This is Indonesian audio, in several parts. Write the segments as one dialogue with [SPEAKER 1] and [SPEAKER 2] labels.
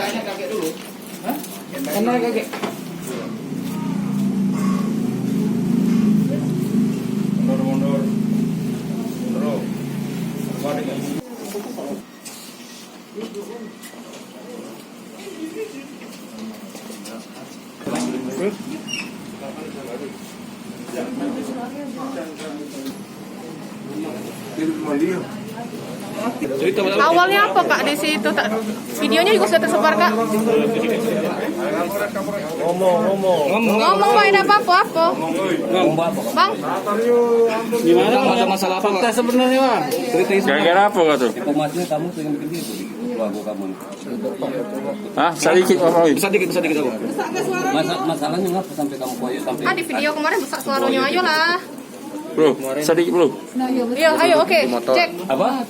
[SPEAKER 1] tanya kakek dulu. Hah? Kenal kakek. Mundur. Terus.
[SPEAKER 2] Awalnya apa Kak di situ? Videonya juga sudah tersebar Kak. Ngomong Pak, ada apa-apa? Bang.
[SPEAKER 3] Gimana ada masalah apa fakta sebenarnya Bang?
[SPEAKER 4] Gara-gara apa kau tuh?
[SPEAKER 3] Informasinya kamu sering bikin gitu di keluarga kamu.
[SPEAKER 4] Hah? Sedikit apa?
[SPEAKER 3] Bisa dikit aku. Masalahnya ngapa sampai kamu koyo sampai?
[SPEAKER 2] Di video kemarin besar suaranya ayo lah.
[SPEAKER 4] Bro, sedikit bro.
[SPEAKER 2] Iya, ayo oke. Cek.
[SPEAKER 3] Apa?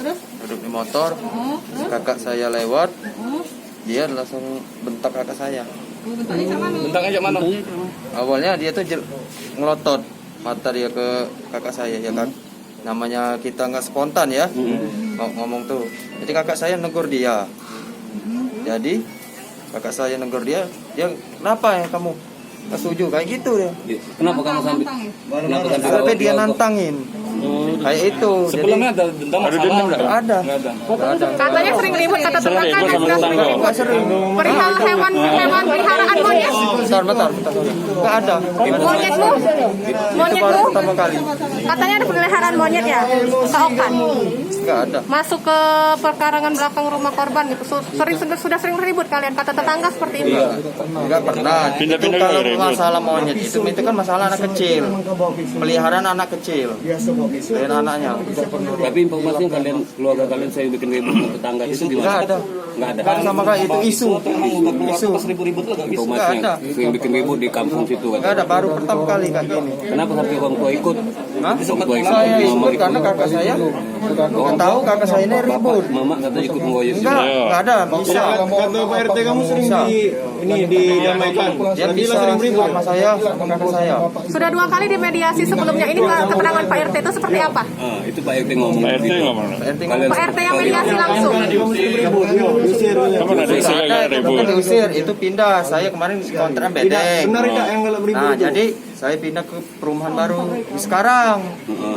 [SPEAKER 5] Duduk di motor, kakak saya lewat, dia langsung bentak kakak saya.
[SPEAKER 3] Bentak aja mana?
[SPEAKER 5] Awalnya dia tuh ngelotot mata dia ke kakak saya ya kan. Namanya kita nggak spontan ya ngomong tuh. Jadi kakak saya negur dia. Jadi kakak saya negur dia kenapa ya kamu nggak setuju kayak gitu ya?
[SPEAKER 3] Kenapa kamu sampai?
[SPEAKER 5] Sampai dia nantangin. Kayak itu.
[SPEAKER 3] Sebelumnya ada dendam masalah enggak?
[SPEAKER 5] Ada.
[SPEAKER 2] Katanya sering ribut kata tetangga dan
[SPEAKER 5] Nggak sering.
[SPEAKER 2] perihal hewan peliharaan monyet.
[SPEAKER 5] Bentar. Nggak ada.
[SPEAKER 2] Monyetmu?
[SPEAKER 5] Itu baru pertama kali.
[SPEAKER 2] Katanya ada peliharaan monyet ya? Keokan.
[SPEAKER 5] Nggak ada.
[SPEAKER 2] Masuk ke perkarangan belakang rumah korban gitu. Sudah sering ribut kalian kata tetangga seperti itu.
[SPEAKER 5] Enggak pernah. Itu
[SPEAKER 4] Pindah-pindah
[SPEAKER 5] kalau
[SPEAKER 4] kali ribut.
[SPEAKER 5] masalah monyet itu kan masalah anak kecil. Peliharaan anak kecil. Dan anaknya.
[SPEAKER 3] Tapi informasinya keluarga kalian saya bikin ribut sama tetangga itu gimana?
[SPEAKER 5] Enggak ada.
[SPEAKER 3] Enggak ada.
[SPEAKER 5] Kan sama kayak itu isu.
[SPEAKER 3] Pas ribut-ribut lah informasinya. Sering bikin ribut di kampung situ kan.
[SPEAKER 5] Enggak ada, baru pertama kali kayak gini.
[SPEAKER 3] Kenapa sampai orang tua ikut?
[SPEAKER 5] Hah?
[SPEAKER 3] Orang tua
[SPEAKER 5] Saya ikut karena kakak saya nggak tahu kakak saya ini ribut.
[SPEAKER 3] Mama kata ikut ngoyo.
[SPEAKER 5] Enggak ada, bisa.
[SPEAKER 6] Kata Pak RT kamu sering didamaikan.
[SPEAKER 5] Dia bisa sama saya, sama kakak saya.
[SPEAKER 2] Sudah 2 kali dimediasi sebelumnya. Ini keterangan Pak RT itu seperti apa?
[SPEAKER 3] Itu Pak RT ngomong.
[SPEAKER 4] Pak RT ngomong.
[SPEAKER 2] Pak RT yang mediasi langsung.
[SPEAKER 4] Kamu ada isi
[SPEAKER 5] Ada,
[SPEAKER 4] gak
[SPEAKER 5] itu
[SPEAKER 4] ribut?
[SPEAKER 5] bukan diusir, itu pindah. Saya kemarin kontrak bedeng.
[SPEAKER 6] Benar tidak yang kalau beribu
[SPEAKER 5] Nah,
[SPEAKER 6] itu?
[SPEAKER 5] jadi saya pindah ke perumahan baru sekarang.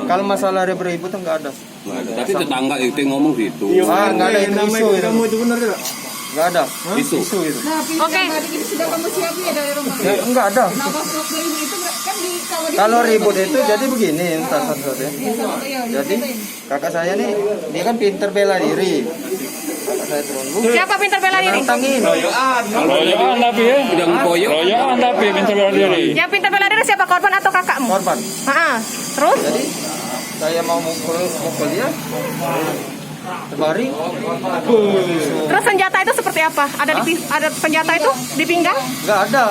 [SPEAKER 5] Kalau masalah ribut itu enggak ada.
[SPEAKER 3] Tapi tetangga itu ngomong gitu.
[SPEAKER 5] Ah, enggak ada itu isu itu.
[SPEAKER 6] Kamu itu benar tidak?
[SPEAKER 5] Enggak ada.
[SPEAKER 3] Isu.
[SPEAKER 5] Isu itu.
[SPEAKER 2] Oke.
[SPEAKER 7] Sudah kamu siapin ya dari rumah.
[SPEAKER 5] Ya, enggak ada.
[SPEAKER 7] Nah, pas waktu ribut itu kan
[SPEAKER 5] Kalau ribut itu jadi begini, entar ya. Jadi kakak saya nih, dia kan pinter bela diri. Kakak saya turun.
[SPEAKER 2] Siapa pintar bela diri?
[SPEAKER 5] Nantangin.
[SPEAKER 4] Royokan tapi ya.
[SPEAKER 3] Udah ngoyo.
[SPEAKER 4] Royokan tapi minta bela diri.
[SPEAKER 2] Yang pintar bela diri siapa, korban atau kakakmu?
[SPEAKER 5] Korban.
[SPEAKER 2] Terus?
[SPEAKER 5] Jadi saya mau mukul dia. Terbaring.
[SPEAKER 2] Terus senjata itu seperti apa? Ada senjata itu di pinggang?
[SPEAKER 5] Enggak ada.